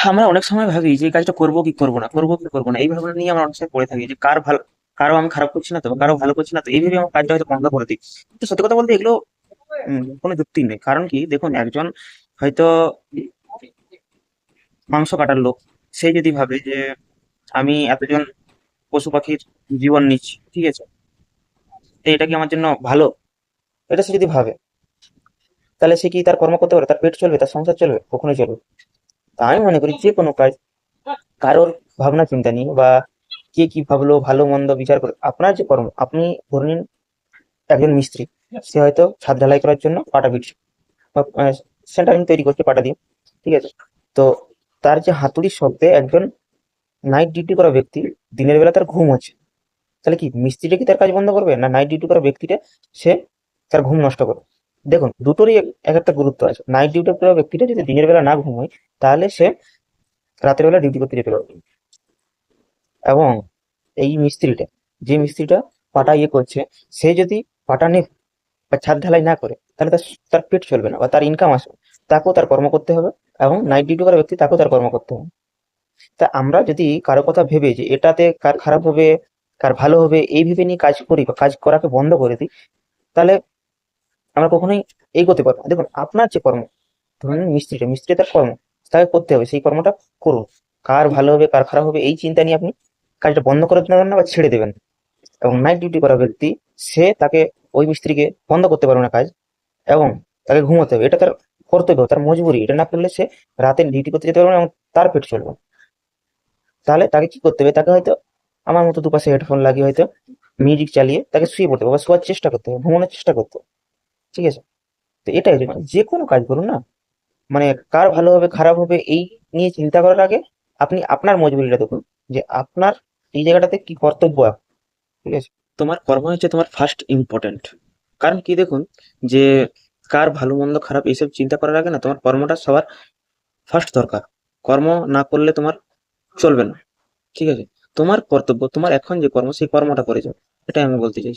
আমরা অনেক সময় ভাবি যে এই কাজটা করবো কি করবো না, করবো কি করবো না, এই ভাবনা নিয়ে আমরা অনেক সময় পড়ে থাকি যে কার ভালো, কারো আমি খারাপ করছি না তো, বা কারো ভালো করছি না তো, এইভাবে আমার কাজটা হয়তো বন্ধ করে দিই। কিন্তু সত্যি কথা বলতে এগুলো কোনো যুক্তি নেই। কারণ কি দেখুন, একজন হয়তো মাংস কাটার লোক, সে যদি ভাবে যে আমি এতজন পশু পাখির জীবন নিচ্ছি, ঠিক আছে, তো এটা কি আমার জন্য ভালো, এটা সে যদি ভাবে, তাহলে সে কি তার কর্ম করতে পারে? তার পেট চলবে? তার সংসার চলবে? কখনোই চলবে। তা আমি মনে করি যে কোনো কাজ কারোর ভাবনা চিন্তা নিয়ে, বা কে কি ভাবলো ভালো মন্দ বিচার করে, আপনার যে কর্ম, আপনি ধরে নিন একজন মিস্ত্রি, সে হয়তো ছাদ ঢালাই করার জন্য পাটা পিটছে, বা সেন্টারিং তৈরি করছে পাটা দিয়ে, ঠিক আছে। তো তার যে হাতুড়ির শব্দে একজন নাইট ডিউটি করা ব্যক্তি, দিনের বেলা তার ঘুম হচ্ছে, তাহলে কি মিস্ত্রিটা কি তার কাজ বন্ধ করবে? না নাইট ডিউটি করা ব্যক্তিটা সে তার ঘুম নষ্ট করবে? দেখুন দুটোরই এক একটা গুরুত্ব আছে। নাইট ডিউটি করা ব্যক্তিটা যদি দিনের বেলা না ঘুমোয়, তাহলে সে রাতের বেলা ডিউটি করতে যেতে পারবে। এবং এই মিস্ত্রিটা, যে মিস্ত্রিটা পাটা ইয়ে করছে, সে যদি পাটা নিয়ে বা ছাদ ঢালাই না করে, তাহলে তার তার পেট চলবে না বা তার ইনকাম আসবে না। তাকেও তার কর্ম করতে হবে, এবং নাইট ডিউটি করা ব্যক্তি তাকেও তার কর্ম করতে হবে। তা আমরা যদি কারো কথা ভেবে যে এটাতে কার খারাপ হবে, কার ভালো হবে, এই ভেবে নিয়ে কাজ করি বা কাজ করাকে বন্ধ করে দিই, তাহলে আমরা কখনোই এগোতে পারবো না। দেখুন আপনার যে কর্ম, ধরুন মিস্ত্রি তার কর্ম, তাকে করতে হবে, সেই কর্মটা করুন। কার ভালো হবে কার খারাপ হবে এই চিন্তা নিয়ে আপনি কাজটা বন্ধ করে দেবেন না বা ছেড়ে দেবেন না। এবং নাইট ডিউটি করা ব্যক্তি, সে তাকে, ওই মিস্ত্রিকে বন্ধ করতে পারবে না কাজ, এবং তাকে ঘুমোতে হবে, এটা তার কর্তব্য, তার মজবুরি। এটা না করলে সে রাতে ডিউটি করতে যেতে পারবে না এবং তার পেট চলবে না। তাহলে তাকে কি করতে হবে? তাকে হয়তো আমার মতো দুপাশে হেডফোন লাগিয়ে হয়তো মিউজিক চালিয়ে তাকে শুয়ে পড়তে হবে, বা শোয়ার চেষ্টা করতে হবে, ঘুমানোর চেষ্টা করতে হবে, ঠিক আছে। তো এটাই হচ্ছে, মানে যে কোনো কাজ করুন না, মানে কার ভালো হবে খারাপ হবে এই নিয়ে চিন্তা করার আগে আপনি আপনার মজবুরিটা দেখুন, যে আপনার এই জায়গাটাতে কি কর্তব্য আছে, ঠিক আছে। তোমার কর্ম হচ্ছে তোমার ফার্স্ট ইম্পর্ট্যান্ট। কারণ কি দেখুন, যে কার ভালো মন্দ খারাপ এইসব চিন্তা করার আগে না, তোমার কর্মটা সবার ফার্স্ট দরকার। কর্ম না করলে তোমার চলবে না, ঠিক আছে। তোমার কর্তব্য, তোমার এখন যে কর্ম সেই কর্মটা করে যাও, এটাই আমি বলতে চাইছি।